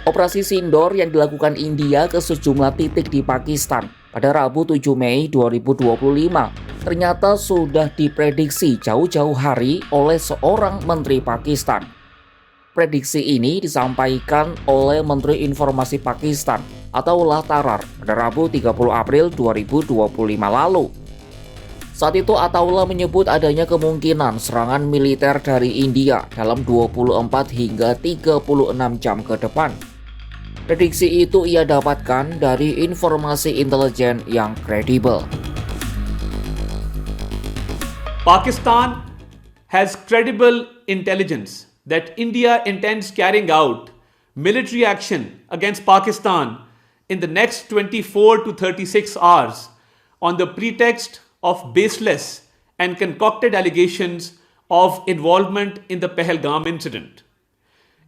Operasi Sindoor yang dilakukan India ke sejumlah titik di Pakistan pada Rabu 7 Mei 2025 ternyata sudah diprediksi jauh-jauh hari oleh seorang menteri Pakistan. Prediksi ini disampaikan oleh Menteri Informasi Pakistan Ataullah Tarar pada Rabu 30 April 2025 lalu. Saat itu Ataullah menyebut adanya kemungkinan serangan militer dari India dalam 24 hingga 36 jam ke depan. Prediksi itu ia dapatkan dari informasi intelijen yang kredibel. Pakistan has credible intelligence that India intends carrying out military action against Pakistan in the next 24 to 36 hours on the pretext of baseless and concocted allegations of involvement in the Pahalgam incident.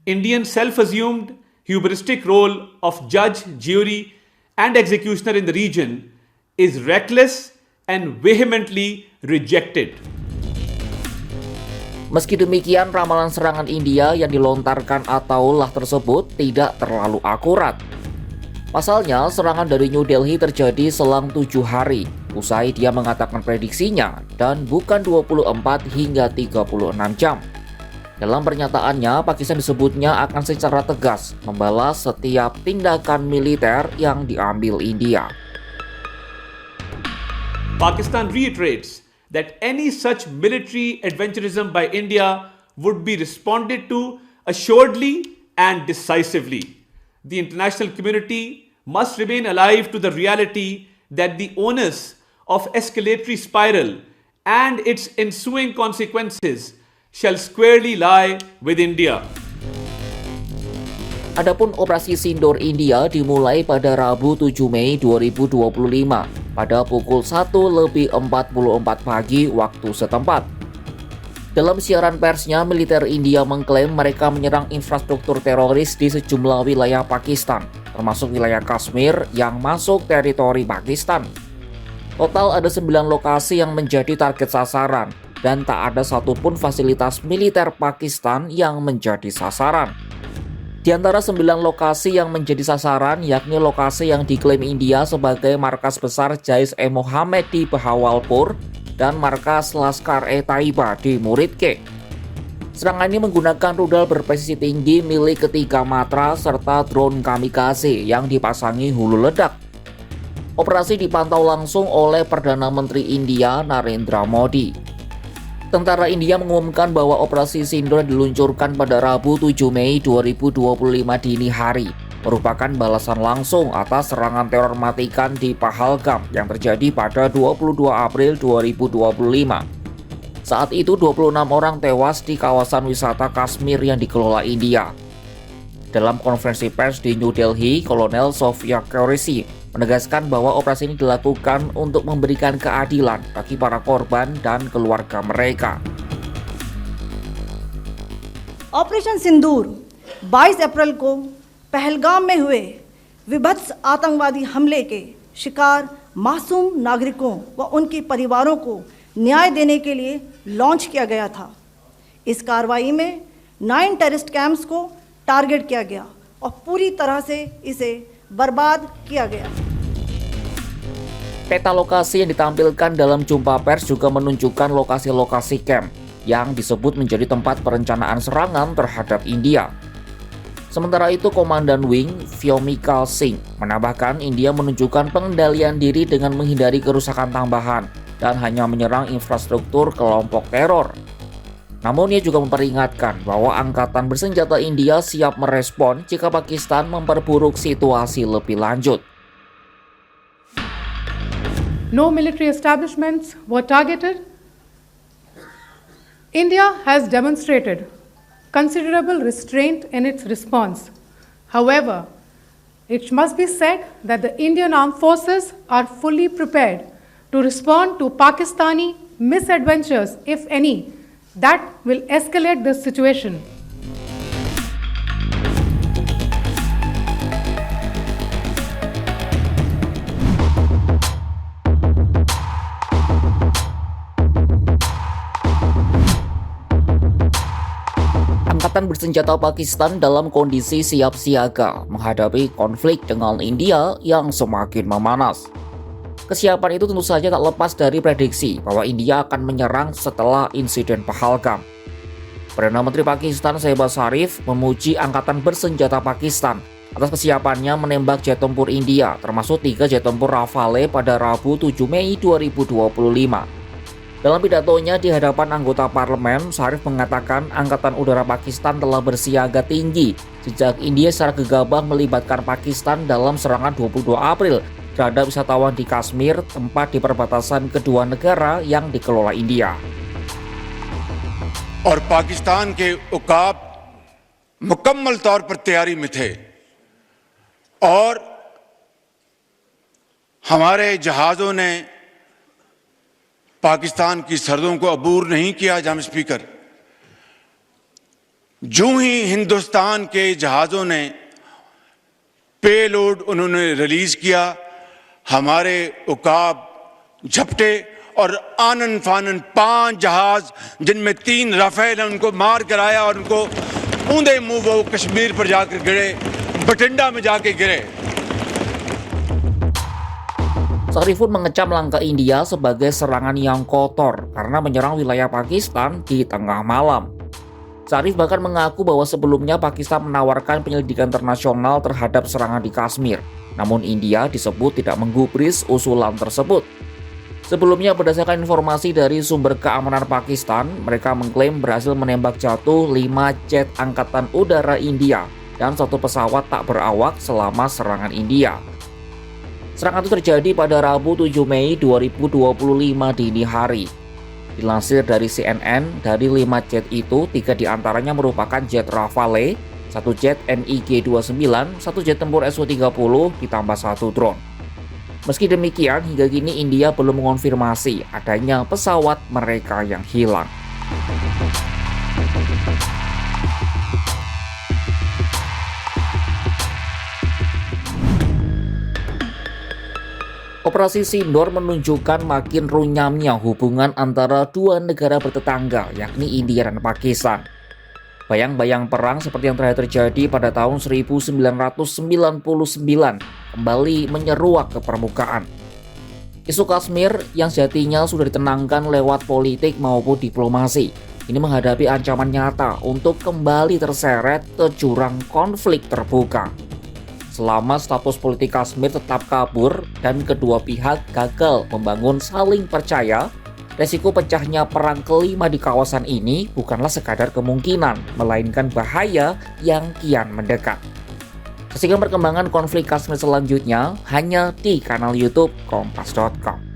India's self-assumed hubristic role of judge, jury, and executioner in the region is reckless and vehemently rejected. Meski demikian, ramalan serangan India yang dilontarkan Ataullah tersebut tidak terlalu akurat. Pasalnya, serangan dari New Delhi terjadi selang 7 hari, usai dia mengatakan prediksinya, dan bukan 24 hingga 36 jam. Dalam pernyataannya, Pakistan disebutnya akan secara tegas membalas setiap tindakan militer yang diambil India. Pakistan reiterates that any such military adventurism by India would be responded to assuredly and decisively. The international community must remain alive to the reality that the onus of escalatory spiral and its ensuing consequences shall squarely lie with India. Adapun operasi Sindoor India dimulai pada Rabu 7 Mei 2025 pada pukul 1:44 pagi waktu setempat. Dalam siaran persnya, militer India mengklaim mereka menyerang infrastruktur teroris di sejumlah wilayah Pakistan, termasuk wilayah Kashmir yang masuk teritori Pakistan. Total ada 9 lokasi yang menjadi target sasaran, dan tak ada satupun fasilitas militer Pakistan yang menjadi sasaran. Di antara 9 lokasi yang menjadi sasaran, yakni lokasi yang diklaim India sebagai markas besar Jaish-e-Mohammed di Bahawalpur dan markas Lashkar-e-Taiba di Muridke. Serangan ini menggunakan rudal berpresisi tinggi milik ketiga Matra serta drone kamikaze yang dipasangi hulu ledak. Operasi dipantau langsung oleh Perdana Menteri India Narendra Modi. Tentara India mengumumkan bahwa operasi Sindoor diluncurkan pada Rabu 7 Mei 2025 dini hari, merupakan balasan langsung atas serangan teror matikan di Pahalgam yang terjadi pada 22 April 2025. Saat itu 26 orang tewas di kawasan wisata Kashmir yang dikelola India. Dalam konferensi pers di New Delhi, Kolonel Sofia Qureshi menegaskan bahwa operasi ini dilakukan untuk memberikan keadilan bagi para korban dan keluarga mereka. Operation Sindoor 22 अप्रैल को पहलगाम में हुए विभत्स आतंकवादी हमले के शिकार मासूम नागरिकों व उनके परिवारों को न्याय देने के लिए लॉन्च किया गया था। इस कार्रवाई में 9 टेररिस्ट कैंप्स को टारगेट किया गया और पूरी तरह से इसे बर्बाद किया गया। Peta lokasi yang ditampilkan dalam jumpa pers juga menunjukkan lokasi-lokasi camp yang disebut menjadi tempat perencanaan serangan terhadap India. Sementara itu, Komandan Wing Vyomikal Singh menambahkan India menunjukkan pengendalian diri dengan menghindari kerusakan tambahan dan hanya menyerang infrastruktur kelompok teror. Namun ia juga memperingatkan bahwa angkatan bersenjata India siap merespon jika Pakistan memperburuk situasi lebih lanjut. No military establishments were targeted. India has demonstrated considerable restraint in its response. However, it must be said that the Indian armed forces are fully prepared to respond to Pakistani misadventures, if any, that will escalate the situation. Angkatan bersenjata Pakistan dalam kondisi siap siaga menghadapi konflik dengan India yang semakin memanas. Kesiapan itu tentu saja tak lepas dari prediksi bahwa India akan menyerang setelah insiden Pahalgam. Perdana Menteri Pakistan Shehbaz Sharif memuji Angkatan bersenjata Pakistan atas kesiapannya menembak jet tempur India, termasuk 3 jet tempur Rafale pada Rabu 7 Mei 2025. Dalam pidatonya di hadapan anggota parlemen, Sharif mengatakan Angkatan Udara Pakistan telah bersiaga tinggi sejak India secara gegabah melibatkan Pakistan dalam serangan 22 April terhadap wisatawan di Kashmir, tempat di perbatasan kedua negara yang dikelola India. और पाकिस्तान के उकाब मुकम्मल तौर पर तैयारी में थे और हमारे जहाज़ों ने पाकिस्तान की सरहदों को अबूर नहीं किया। जम स्पीकर, जो ही हिंदुस्तान के जहाज़ों ने पेलोड उन्होंने रिलीज किया, हमारे उकाब झपटे और आनन फानन 5 जहाज जिनमें 3 राफेल हैं उनको मार कराया और उनको ऊंधे मुंह वो कश्मीर पर जाकर गिरे, बठिंडा में जाके गिरे। Sharif pun mengecam langkah India sebagai serangan yang kotor karena menyerang wilayah Pakistan di tengah malam. Sharif bahkan mengaku bahwa sebelumnya Pakistan menawarkan penyelidikan internasional terhadap serangan di Kashmir, namun India disebut tidak menggubris usulan tersebut. Sebelumnya, berdasarkan informasi dari sumber keamanan Pakistan, mereka mengklaim berhasil menembak jatuh 5 jet angkatan udara India dan 1 pesawat tak berawak selama serangan India. Serangan itu terjadi pada Rabu 7 Mei 2025 dini hari. Dilansir dari CNN, dari 5 jet itu, 3 diantaranya merupakan jet Rafale, 1 jet MiG-29, 1 jet tempur Su-30, ditambah 1 drone. Meski demikian, hingga kini India belum mengonfirmasi adanya pesawat mereka yang hilang. Operasi Sindoor menunjukkan makin runyamnya hubungan antara 2 negara bertetangga, yakni India dan Pakistan. Bayang-bayang perang seperti yang terakhir terjadi pada tahun 1999 kembali menyeruak ke permukaan. Isu Kashmir yang sejatinya sudah ditenangkan lewat politik maupun diplomasi, ini menghadapi ancaman nyata untuk kembali terseret ke jurang konflik terbuka. Selama status politik Kashmir tetap kabur dan kedua pihak gagal membangun saling percaya, resiko pecahnya perang kelima di kawasan ini bukanlah sekadar kemungkinan, melainkan bahaya yang kian mendekat. Saksikan perkembangan konflik Kashmir selanjutnya hanya di kanal YouTube Kompas.com.